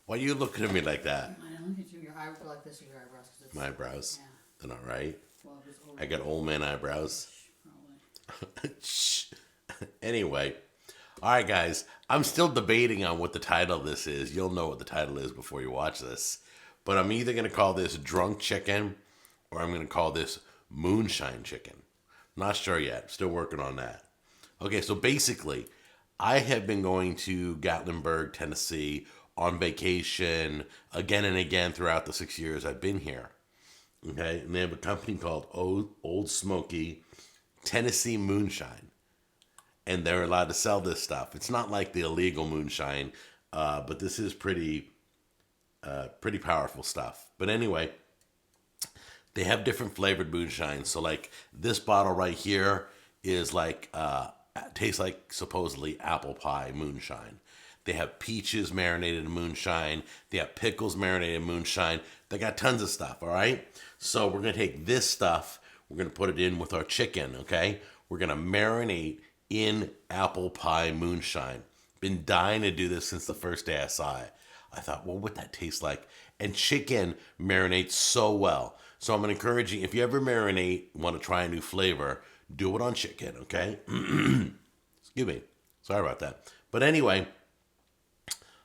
Why are you looking at me like that? I don't look at you. Your eyebrows are like this. Are your eyebrows? Cause it's, My eyebrows. Yeah. They're not right. Well, it was over I got old man eyebrows. probably. Shh. Anyway. All right, guys. I'm still debating on what the title of this is. You'll know what the title is before you watch this. But I'm either going to call this Drunk Chicken or I'm going to call this Moonshine Chicken. Not sure yet. Still working on that. Okay, so basically, I have been going to Gatlinburg, Tennessee on vacation again and again throughout the 6 years I've been here. Okay, and they have a company called Old Smoky Tennessee Moonshine. And they're allowed to sell this stuff. It's not like the illegal moonshine, but this is pretty powerful stuff. But anyway, they have different flavored moonshine. So like this bottle right here is like tastes like supposedly apple pie moonshine. They have peaches marinated in moonshine. They have pickles marinated in moonshine. They got tons of stuff, all right? So we're going to take this stuff. We're going to put it in with our chicken, okay? We're going to marinate in apple pie moonshine. Been dying to do this since the first day I saw it. I thought, what would that taste like? And chicken marinates so well. So I'm going to encourage you, if you ever marinate, want to try a new flavor, do it on chicken, okay? Excuse me. Sorry about that. But anyway,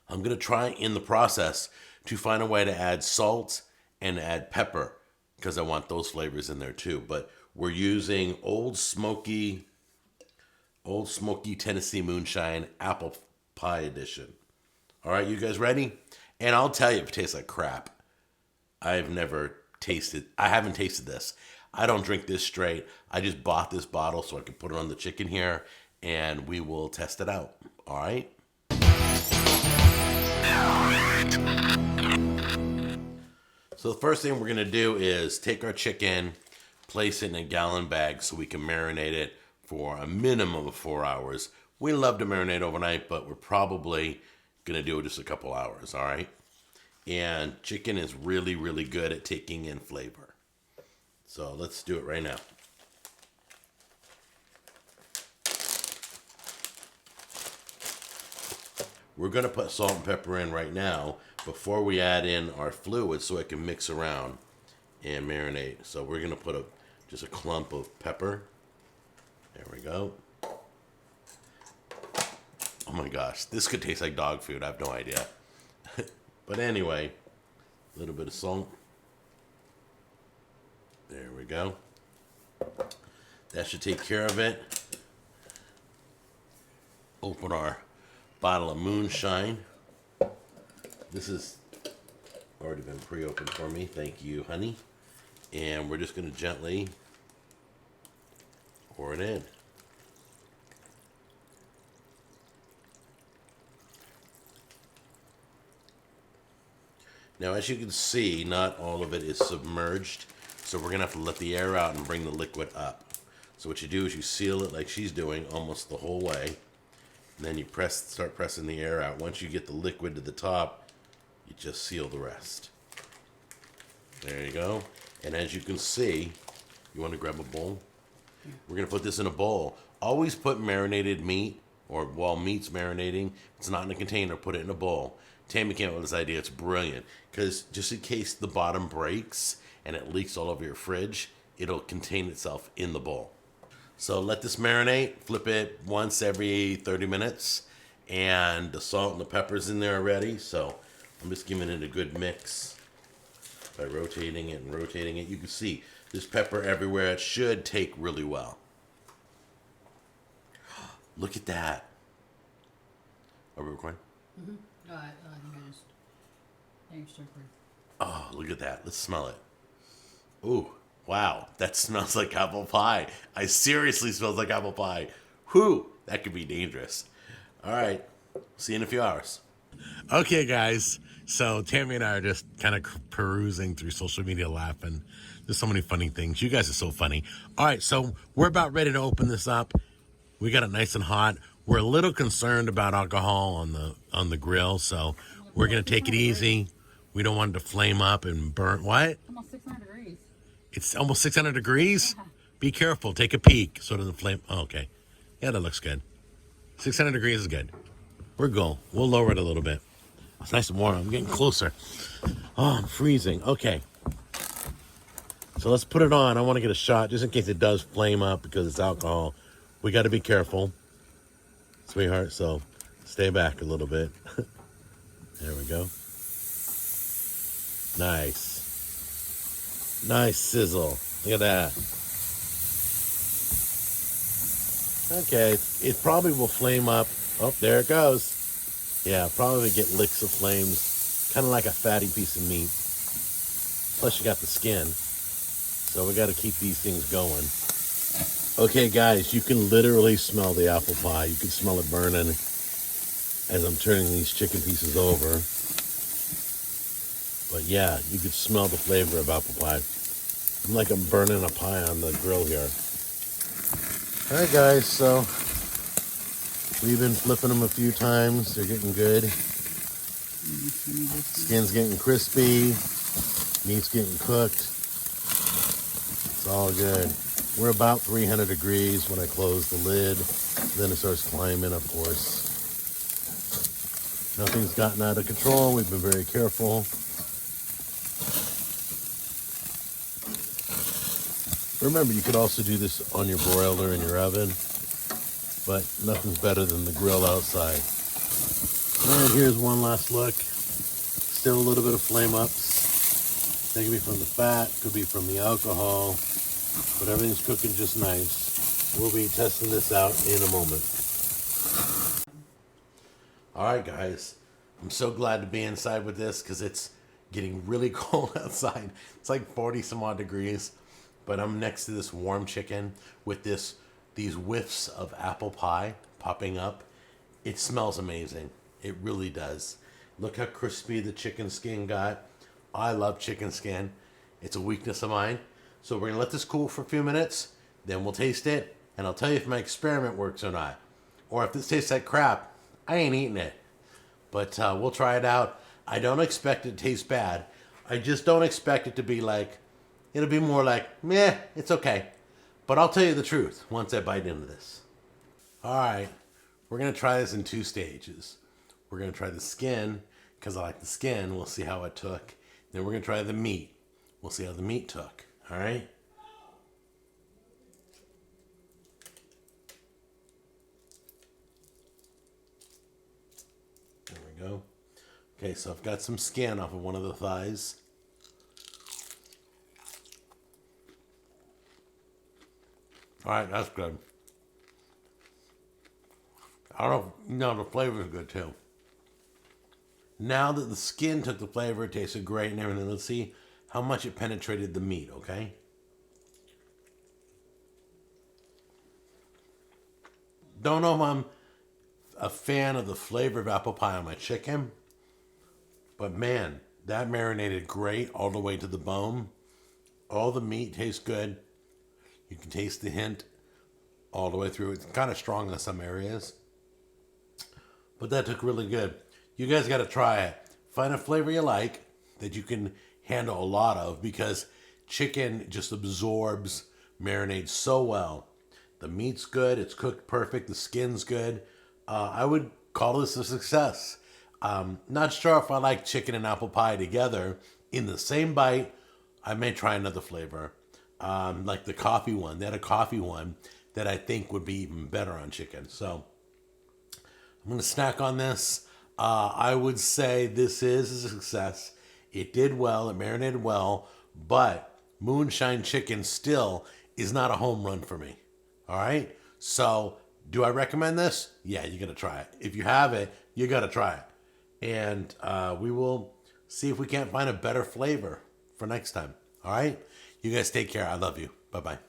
I'm going to try in the process to find a way to add salt and add pepper because I want those flavors in there too. But we're using Old Smoky Tennessee Moonshine Apple Pie Edition. All right, you guys ready? And I'll tell you if it tastes like crap. I haven't tasted this. I don't drink this straight. I just bought this bottle so I can put it on the chicken here and we will test it out. All right? So the first thing we're going to do is take our chicken, place it in a gallon bag so we can marinate it for a minimum of 4 hours. We love to marinate overnight, but we're probably going to do it just a couple hours, all right? And chicken is really, really good at taking in flavor. So let's do it right now. We're going to put salt and pepper in right now before we add in our fluid so it can mix around and marinate. So we're going to put just a clump of pepper. There we go. Oh my gosh, this could taste like dog food. I have no idea. But anyway, a little bit of salt. There we go. That should take care of it. Open our bottle of moonshine. This has already been pre-opened for me. Thank you, honey. And we're just going to gently pour it in. Now, as you can see, not all of it is submerged, so we're going to have to let the air out and bring the liquid up. So what you do is you seal it like she's doing almost the whole way, and then you start pressing the air out. Once you get the liquid to the top, you just seal the rest. There you go. And as you can see, you want to grab a bowl? Yeah. We're going to put this in a bowl. Always put marinated meat, or while meat's marinating, it's not in a container, put it in a bowl. Tammy came up with this idea. It's brilliant because just in case the bottom breaks and it leaks all over your fridge, it'll contain itself in the bowl. So let this marinate. Flip it once every 30 minutes. And the salt and the pepper's in there already. So I'm just giving it a good mix by rotating it and rotating it. You can see there's pepper everywhere. It should take really well. Look at that. Are we recording? Mm-hmm. I think I just Oh, look at that. Let's smell it. Ooh, wow. That smells like apple pie. I seriously smells like apple pie. Whew, that could be dangerous. All right. See you in a few hours. Okay, guys. So Tammy and I are just kind of perusing through social media laughing. There's so many funny things. You guys are so funny. All right, so we're about ready to open this up. We got it nice and hot. We're a little concerned about alcohol on the grill, so we're going to take it easy. We don't want it to flame up and burn. What? almost 600 degrees. It's almost 600 degrees? Yeah. Be careful. Take a peek so it doesn't flame. Oh, okay. Yeah, that looks good. 600 degrees is good. We're cool. We'll lower it a little bit. It's nice and warm. I'm getting closer. Oh, I'm freezing. Okay. So let's put it on. I want to get a shot just in case it does flame up because it's alcohol. We got to be careful, sweetheart. So stay back a little bit. There we go. Nice. Nice sizzle. Look at that. Okay, it probably will flame up. Oh, there it goes. Yeah, probably get licks of flames. Kind of like a fatty piece of meat. Plus you got the skin. So we got to keep these things going. Okay, guys, you can literally smell the apple pie. You can smell it burning as I'm turning these chicken pieces over. But yeah, you can smell the flavor of apple pie. I'm like I'm burning a pie on the grill here. All right, guys, so we've been flipping them a few times. They're getting good. Skin's getting crispy. Meat's getting cooked. It's all good. We're about 300 degrees when I close the lid. Then it starts climbing, of course. Nothing's gotten out of control. We've been very careful. Remember, you could also do this on your broiler in your oven, but nothing's better than the grill outside. And here's one last look. Still a little bit of flame ups. That could be from the fat, could be from the alcohol, but everything's cooking just nice. We'll be testing this out in a moment. All right, guys. I'm so glad to be inside with this because it's getting really cold outside. It's like 40 some odd degrees. But I'm next to this warm chicken with these whiffs of apple pie popping up. It smells amazing. It really does. Look how crispy the chicken skin got. I love chicken skin. It's a weakness of mine. So we're gonna let this cool for a few minutes, then we'll taste it, and I'll tell you if my experiment works or not. Or if this tastes like crap, I ain't eating it. But we'll try it out. I don't expect it to taste bad. I just don't expect it to be like, it'll be more like, meh, it's okay. But I'll tell you the truth once I bite into this. All right, we're gonna try this in 2 stages. We're gonna try the skin, because I like the skin. We'll see how it took. Then we're gonna try the meat. We'll see how the meat took, all right? There we go. Okay, so I've got some skin off of one of the thighs. All right, that's good. I don't know, the flavor's good too. Now that the skin took the flavor, it tasted great and everything. Let's see how much it penetrated the meat, okay? Don't know if I'm a fan of the flavor of apple pie on my chicken, but man, that marinated great all the way to the bone. All the meat tastes good. You can taste the hint all the way through. It's kind of strong in some areas, but that took really good. You guys got to try it. Find a flavor you like that you can handle a lot of because chicken just absorbs marinade so well. The meat's good. It's cooked perfect. The skin's good. I would call this a success. Not sure if I like chicken and apple pie together in the same bite. I may try another flavor. Like the coffee one. They had a coffee one that I think would be even better on chicken. So I'm going to snack on this. I would say this is a success. It did well. It marinated well. But Moonshine Chicken still is not a home run for me. All right? So do I recommend this? Yeah, you got to try it. If you have it, you got to try it. And we will see if we can't find a better flavor for next time. All right? You guys take care. I love you. Bye-bye.